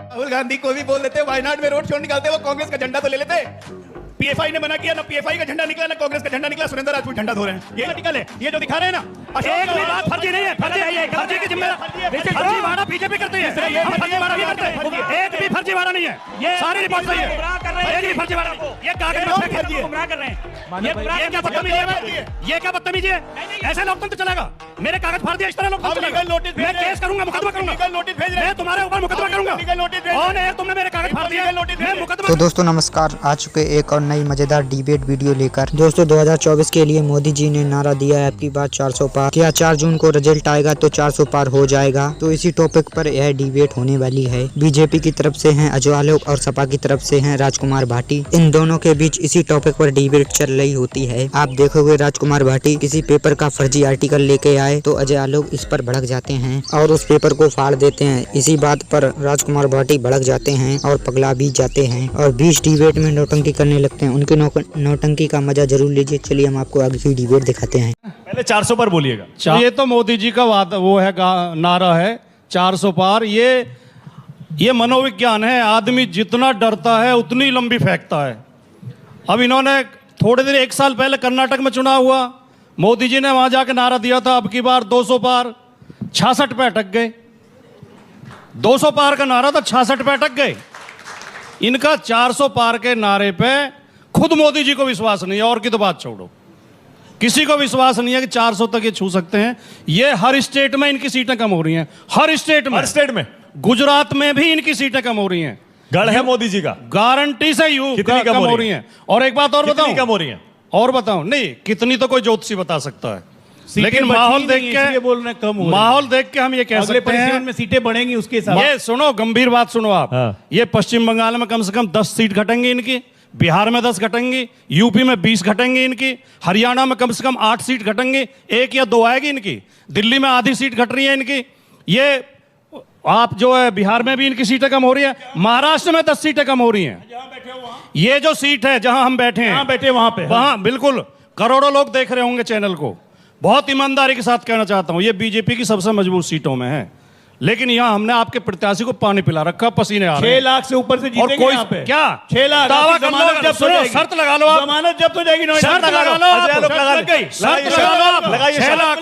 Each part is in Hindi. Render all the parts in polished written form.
राहुल गांधी को भी बोल देते, वायनाड में रोड शो निकालते, वो कांग्रेस का झंडा तो ले लेते। पीएफआई ने मना किया, ना पीएफआई का झंडा निकला ना कांग्रेस का झंडा निकला, सुरेंद्र राजपूत झंडा धो रहे हैं। ये आर्टिकल है, ये जो दिखा रहे हैं ना, एक भी बात फर्जी नहीं है, फर्जी की जिम्मेदारी फर्जीवाड़ा बीजेपी करती है, हम फर्जीवाड़ा नहीं करते, एक भी फर्जीवाड़ा नहीं है, ये सारी रिपोर्ट सही है, एक भी फर्जीवाड़ा नहीं, ये कागज में गुमराह कर रहे हैं, ये क्या बदतमीजी है, ये क्या बदतमीजी है, ऐसे लोकतंत्र चलेगा? मेरे कागज फाड़ दिया, इस तरह लोकतंत्र चलेगा? मैं केस करूंगा, मुकदमा करूंगा, मैं तुम्हारे ऊपर मुकदमा करूंगा, कौन है तुमने मेरे कागज फाड़ दिया, मैं मुकदमा। तो दोस्तों नमस्कार, आ चुके एक और नई मजेदार डिबेट वीडियो लेकर। दोस्तों 2024 के लिए मोदी जी ने नारा दिया है, आपकी बात 400 पार। क्या 4 जून को रिजल्ट आएगा तो 400 पार हो जाएगा? तो इसी टॉपिक पर यह डिबेट होने वाली है। बीजेपी की तरफ से हैं अजय आलोक और सपा की तरफ से हैं राजकुमार भाटी। इन दोनों के बीच इसी टॉपिक पर डिबेट चल रही होती है। आप देखोगे राजकुमार भाटी किसी पेपर का फर्जी आर्टिकल लेके आए तो अजय आलोक इस पर भड़क जाते हैं और उस पेपर को फाड़ देते हैं। इसी बात पर राजकुमार भाटी भड़क जाते हैं और पगला भी जाते हैं और बीच डिबेट में नौटंकी करने लगते हैं। उनके नौटंकी का मजा जरूर लीजिए। चलिए हम आपको आगे की डिबेट दिखाते हैं। पहले 400 पर बोलिएगा। ये तो मोदी जी का वो है नारा है 400 पार। ये मनोविज्ञान है, आदमी जितना डरता है उतनी लंबी फेंकता है। अब इन्होंने थोड़े दिन 1 साल पहले कर्नाटक में चुनाव हुआ, मोदी जी ने वहां जाके नारा दिया था अब की बार 200 पार, 66 पे अटक गए। 200 पार का नारा था, 66 पे अटक गए। इनका 400 पार के नारे पे खुद मोदी जी को विश्वास नहीं है, और की तो बात छोड़ो, किसी को विश्वास नहीं है कि 400 तक ये छू सकते हैं। ये हर स्टेट में इनकी सीटें कम हो रही हैं, हर स्टेट में। गुजरात में भी इनकी सीटें कम हो रही हैं। गढ़ है मोदी जी का, गारंटी से कम हो रही हैं। और एक बात और बताऊं, कम हो रही है और बताऊं, नहीं कितनी तो कोई ज्योतिषी बता सकता है, लेकिन माहौल देख के बोल रहे कम हो, माहौल देख के हम ये कह सकते हैं में सीटें बढ़ेंगी उसके हिसाब। ये सुनो, गंभीर बात सुनो आप। ये पश्चिम बंगाल में कम से कम 10 सीट घटेंगी इनकी, बिहार में 10 घटेंगी, यूपी में 20 घटेंगी इनकी, हरियाणा में कम से कम 8 सीट घटेंगी, 1 या 2 आएगी इनकी, दिल्ली में आधी सीट घट रही है इनकी। ये आप जो है बिहार में भी इनकी सीटें कम हो रही है, महाराष्ट्र में 10 सीटें कम हो रही हैं। ये जो सीट है जहां हम बैठे हैं, वहां बिल्कुल करोड़ों लोग देख रहे होंगे चैनल को। बहुत ईमानदारी के साथ कहना चाहता हूं, ये बीजेपी की सबसे मजबूत सीटों में है, लेकिन यहाँ हमने आपके प्रत्याशी को पानी पिला रखा, पसीने आ रहे हैं। 6 लाख से ऊपर से जीतेंगे कोई यहाँ पे। क्या 6 लाख दावा कर लो, शर्त लगा लो, जमानत जब्त हो जाएगी, शर्त लगा लो, लगाइए 6 लाख।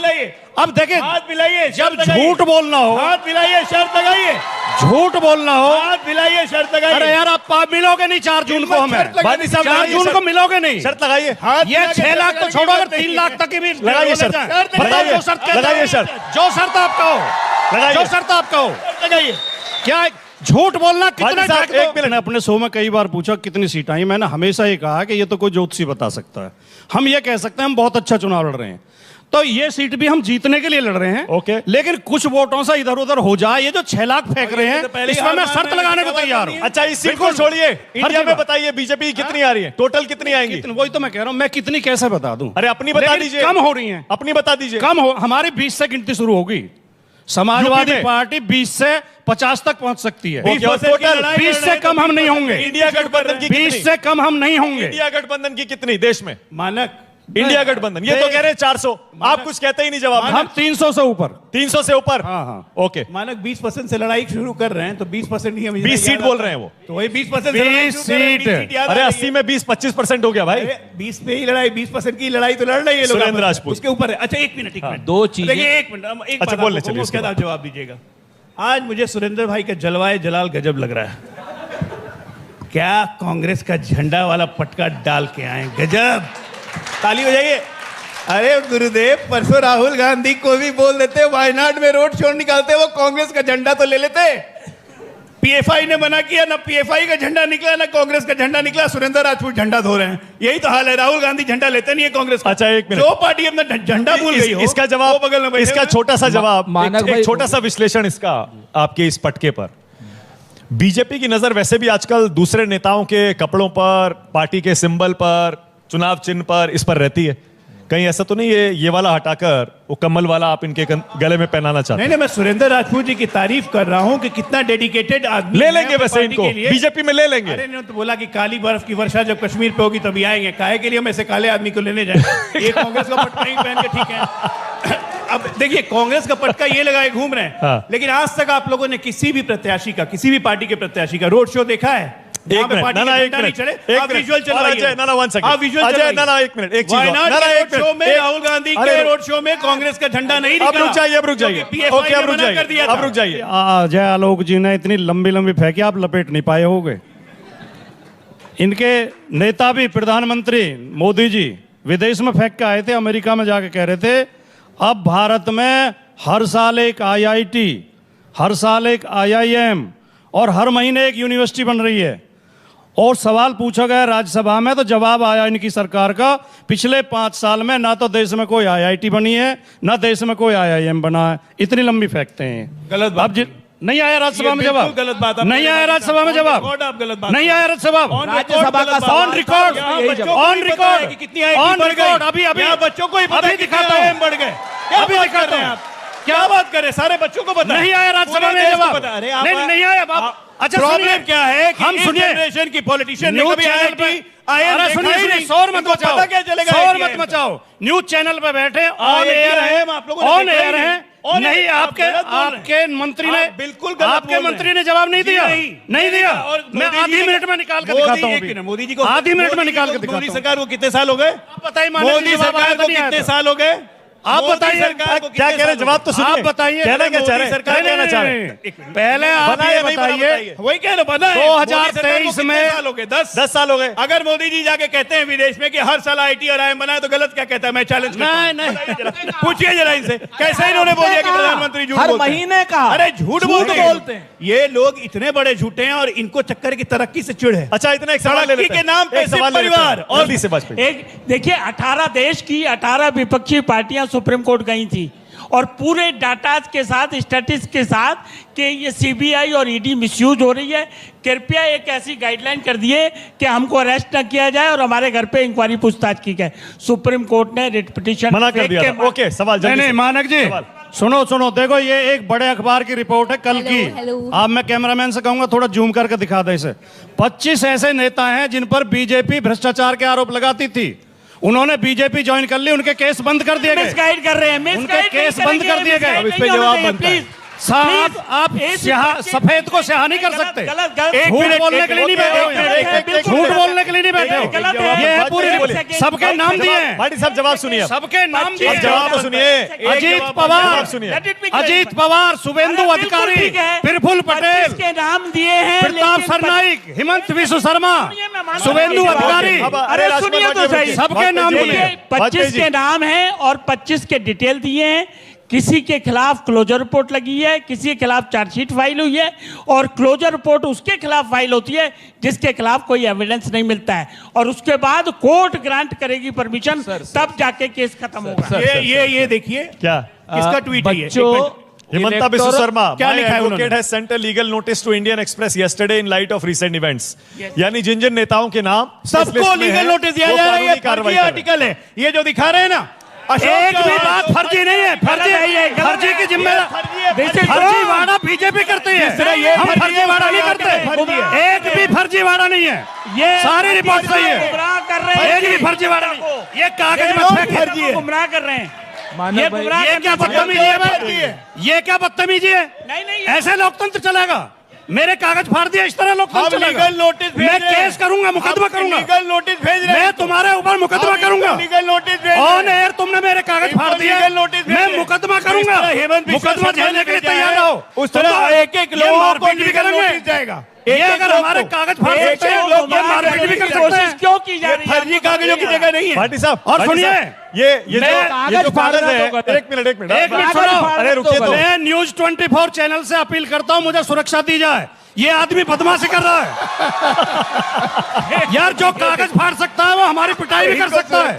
अब देखिए, हाथ मिलाइए, जब झूठ बोलना हो, हाथ मिलाइए, शर्त लगाइए, झूठ बोलना हो, हाथ मिलाइए, शर्त लगाइए। अरे यार आप मिलोगे नहीं 4 जून को, हमें 4 जून को मिलोगे नहीं, शर्त लगाइए। ये 6 लाख तो छोड़ो, अगर 3 लाख तक की भी लगाइए शर्त, लगाइए शर्त, जो शर्त आपका हो, जो शर्त आपका हो लगाइए। क्या झूठ बोलना कितना? एक मिनट, अपने शो में कई बार पूछा कितनी सीट आई, मैंने हमेशा ये कहा कि ये तो कोई ज्योतिषी बता सकता है। हम ये कह सकते हैं हम बहुत अच्छा चुनाव लड़ रहे हैं, तो ये सीट भी हम जीतने के लिए लड़ रहे हैं। ओके, लेकिन कुछ वोटों से इधर उधर हो जाए, ये जो 6 लाख फेंक रहे हैं, इसमें मैं शर्त लगाने को तैयार हूं। अच्छा, इस सीट को छोड़िए, इंडिया में बताइए बीजेपी कितनी आ रही है, टोटल कितनी आएंगी? वही तो मैं कह रहा हूं, मैं कितनी कैसे बता दूं? अरे अपनी बता दीजिए। कम हो रही है, अपनी बता दीजिए। कम हो, हमारी 20 से गिनती शुरू होगी। समाजवादी पार्टी 20 से 50 तक पहुंच सकती है। 20 से कम हम नहीं होंगे। इंडिया गठबंधन की 20 से कम हम नहीं होंगे। इंडिया गठबंधन की कितनी देश में मानक? इंडिया गठबंधन ये तो कह रहे हैं 400, आप कुछ कहते ही नहीं जवाब। हम 300 से ऊपर। 300 से ऊपर? हाँ। ओके, मानक 20% से लड़ाई शुरू कर रहे हैं, तो 20% ही हम 20 सीट बोल रहे हैं वो, तो वही 20% 20 सीट। अरे 80 में 20-25% हो गया भाई। 20 पे ही लड़ाई, 20% की लड़ाई तो लड़ रही है सुरेंद्र राजपूत उसके ऊपर है। अच्छा एक मिनट, दो चीजें, देखिए एक मिनट, अच्छा बोलने चलिए, उसके बाद आप जवाब दीजिएगा। आज मुझे सुरेंद्र भाई का जलवाए जलाल गजब लग रहा है। क्या कांग्रेस का झंडा वाला पटका डाल के आए, गजब, ताली हो जाइए। अरे गुरुदेव, परसों राहुल गांधी को भी बोल देते, वायनाड में रोड शो निकालते, वो कांग्रेस का झंडा तो ले लेते। पीएफआई ने मना किया, ना पीएफआई का झंडा निकला ना कांग्रेस का झंडा निकला, सुरेंद्र राजपूत झंडा धो रहे हैं। यही तो हाल है, राहुल गांधी झंडा लेते नहीं है कांग्रेस का। अच्छा एक मिनट, जो पार्टी अपना झंडा भूल गई हो, इसका जवाब, बगल में इसका छोटा सा जवाब, एक छोटा सा विश्लेषण इसका आपके इस पटके पर। बीजेपी की नजर वैसे भी आजकल दूसरे नेताओं के कपड़ों पर, पार्टी के सिंबल पर, चुनाव चिन्ह पर, इस पर रहती है। कहीं ऐसा तो नहीं है ये वाला हटाकर वो कमल वाला आप इनके गले में पहनाना चाहते हैं? नहीं, मैं सुरेंद्र राजपूत जी की तारीफ कर रहा हूं कि कितना डेडिकेटेड आदमी ले लेंगे वैसे इनको बीजेपी में ले लेंगे। अरे नहीं तो बोला कि काली बर्फ की वर्षा जब कश्मीर पे होगी तभी आएंगे, काहे के लिए हम ऐसे काले आदमी को लेने जाए? ये कांग्रेस का पट्टा ही पहन के ठीक है। अब देखिए कांग्रेस का पटका ये लगाए घूम रहे हैं, हाँ। लेकिन आज तक आप लोगों ने किसी भी प्रत्याशी का, किसी भी पार्टी के प्रत्याशी का रोड शो देखा है? एक मिनट, ना एक मिनट, आप विजुअल चलवाइए। ना 1 सेकंड, आप विजुअल अजय, चलवाइए। ना एक मिनट, एक चीज, वायनाड ना के एक रोड शो में मिनट, राहुल गांधी अरे के रोड शो में कांग्रेस का झंडा नहीं अब दिखा। रुक जाइए, अब रुक जाइए, PFI ओके, अब रुक ने मना कर दिया जाइए, था। अब रुक जाइए। अजय आलोक जी ने इतनी लंबी लंबी फेंकी आप लपेट नहीं पाए होगे। इनके नेता भी प्रधानमंत्री मोदी जी विदेश में फेंक के आए थे, अमेरिका में जाके कह रहे थे अब भारत में हर साल एक IIT, हर साल एक IIM और हर महीने एक यूनिवर्सिटी बन रही है। और सवाल पूछा गया राज्यसभा में तो जवाब आया इनकी सरकार का, पिछले 5 साल में ना तो देश में कोई IIT बनी है ना देश में कोई IIM बना है। इतनी लंबी फेंकते हैं। गलत बात। अब नहीं आया राज्यसभा में जवाब, गलत बात। नहीं आया राज्यसभा में जवाब, आप गलत बात नहीं आया राज्यसभा, राज्यसभा का ऑन रिकॉर्ड, ऑन रिकॉर्ड, कितनी ऑन रिकॉर्ड, अभी बच्चों को ही पता अभी है दिखाता कितने हूं, बढ़ गए। अभी दिखाता हूं। क्या बात कर रहे हैं? सारे बच्चों को पता है। नहीं आया राज्यसभा में जवाब, नहीं आया बाप। अच्छा प्रॉब्लम क्या है कि हम इस सुनिए, जनरेशन की पॉलिटिशियन ने न्यूज कभी चैनल IIT, पे IIM अरे देखा सुनिए ही सुनिए, नहीं। शोर मत इनको मचाओ, पता क्या चलेगा? शोर IIM मत मचाओ। न्यूज चैनल पे बैठे ऑन IIM एयर है, आप लोगों ने ऑन देखा ही एयर नहीं। है। On नहीं air, आप आपके गलत बोल रहे हैं। आपके मंत्री ने आप बिल्कुल गलत आपके बोल रहे मंत्री हैं। ने जवाब नहीं जी, दिया, नहीं। नहीं दिया। और मैं मोदी आधी जी मिनट में निकाल के मोदी- दिखाता हूँ एक मिनट, मोदी जी को आधी मिनट में मोदी निकाल जी के को- दिखाता मोदी हूँ। सरकार को कितने साल हो गए? आप बताइए माननीय मोदी जी, जवाब सरकार आया को तो नहीं आया कितने था? साल हो गए? आप मोदी बताइए, सरकार को क्या कितने कह रहे हैं? साल हो जवाब गए? तो सुनिए। आप बताइए, कहना क्या चाह रहे मोदी हैं? सरकार क्या कहना चाह रहे हैं? पहले आप बनाया ये नहीं बना, बताइए, बताइए। वही कह रहे बना है। 2023 मोदी सरकार को में कितने साल हो गए? 10 साल हो गए। अगर मोदी जी जाके कहते हैं विदेश में कि हर साल IIT और IIM बना है तो गलत क्या कहता है? मैं चैलेंज करता हूं। नहीं, बताइए जरा। पूछिए जरा इनसे कैसे इन्होंने बोल दिया कि प्रधानमंत्री झूठ हर बोलते हैं? महीने का अरे झूठ बोलते हैं ये लोग, इतने बड़े झूठे हैं और इनको चक्कर की तरक्की से चिढ़ है। अच्छा, इतना एक सवाल ले तरक्की लेते हैं। के नाम पे एक सवाल सिर्फ ले लेते हैं। परिवार और जल्दी से वाजपेयी। एक देखिए 18 देश की 18 विपक्षी पार्टियां सुप्रीम कोर्ट गई थी और पूरे डाटाज के साथ, स्टैटिस्टिक्स के साथ कि ये CBI और ED मिसयूज हो रही है। कृपया एक ऐसी गाइडलाइन कर दिए कि हमको अरेस्ट न किया जाए और हमारे घर पे इंक्वायरी पूछताछ की जाए। सुप्रीम कोर्ट ने रिट पिटीशन मना कर दिया था। ओके, सवाल जल्दी नहीं से। मानक जी, सवाल। सुनो सुनो, देखो ये एक बड़े अखबार की रिपोर्ट है कल की। आप, मैं कैमरामैन से कहूंगा थोड़ा जूम करके दिखा दे इसे। 25 ऐसे नेता हैं जिन पर बीजेपी भ्रष्टाचार के आरोप लगाती थी, उन्होंने बीजेपी ज्वाइन कर ली, उनके केस बंद कर दिए गए। मिसगाइड कर रहे हैं, उनके मिसगाइड केस नहीं बंद कर करेंगे, दिए गए। मिसगाइड अब इस पे नहीं जवाब होना बनता है। चाहिए, साहब प्लीज। आप सफेद को स्याह नहीं कर सकते। गलत, गलत। एक झूठ बोलने के लिए नहीं बैठे हुए हैं। झूठ बोलने के लिए नहीं बैठे हो। गलत है। ये है पूरी एक रिपोर्ट। सेकंड। सबके नाम दिए हैं, भाटी साहब जवाब सुनिए। सबके नाम दिए अब हैं। जवाब तो सुनिए। अजीत जवाब पवार सुनिए। अजीत पवार, शुभेंदु अधिकारी, प्रफुल्ल पटेल, के नाम दिए हैं, प्रताप लेकिन सरनाइक, हिमंत विश्व शर्मा, सुनिए, मैं मानता शुभेंदु हूं। अधिकारी, अब अरे सुनिए तो सही। सबके नाम वाजपेयी जी दिए। बोलिए। 25 के नाम हैं और 25 के डिटेल दिए हैं। किसी के खिलाफ क्लोजर रिपोर्ट लगी है, किसी के खिलाफ चार्जशीट फाइल हुई है और क्लोजर रिपोर्ट उसके खिलाफ फाइल होती है जिसके खिलाफ कोई एविडेंस नहीं मिलता है और उसके बाद कोर्ट ग्रांट करेगी परमिशन, तब जाके केस खत्म होगा। ये देखिए क्या? किसका ट्वीट है ये? हिमंता बिस्व शर्मा, क्या लिखा है उन्होंने? Advocate has sent a legal notice to Indian Express yesterday in light of recent events. यानी जिन जिन नेताओं के नाम सबको लीगल नोटिस दिया जा रहा है। ये फर्जी आर्टिकल है, ये जो दिखा रहे हैं ना। एक भी बात फर्जी नहीं है। फर्जी की जिम्मेदारी फर्जी वाड़ा बीजेपी करती है, हम फर्जी वाड़ा नहीं करते। एक भी फर्जी वाड़ा नहीं है, ये सारी रिपोर्ट सही है। गुमराह कर रहे हैं, एक भी फर्जी वाड़ा नहीं, ये कागज में फर्जी है। गुमराह कर रहे हैं। ये गुमराह ये क्या बदतमीजी है? ये क्या बदतमीजी है? नहीं, ऐसे लोकतंत्र चलेगा? मेरे कागज फाड़ दिया, इस तरह लोकतंत्र चलेगा? लीगल नोटिस भेज मैं रहे हैं। केस करूंगा, मुकदमा करूंगा, लीगल नोटिस भेज रहे हैं। मैं तुम्हारे ऊपर मुकदमा करूंगा। लीगल नोटिस भेज रहे ऑन हैं। एयर तुमने मेरे कागज फाड़ दिए, लीगल नोटिस भेज मैं रहे हैं। मुकदमा करूंगा, हेमंत बिस्वा मुकदमा शर्मा झेलने के लिए ने भेजा तैयार है। रहो। उस तरह एक लोगों को मारपीट भी लीगल करेंगे। नोटिस जाएगा। ये अगर हमारे कागज फाड़ सकते हैं, ये मारपीट भी कर सकते कोशिश हैं। क्यों की जा रही है? फर्जी कागजों की जगह नहीं है। भाटी साहब, और भाटी सुनिए, साहब, ये जो कागज है, एक मिनट एक मिनट सुनो। अरे रुकिए तो। मैं न्यूज 24 चैनल से अपील करता हूं, मुझे सुरक्षा दी जाए। ये आदमी बदमाशी कर रहा है। यार जो कागज फाड़ सकता है वो हमारी पिटाई भी कर सकता है।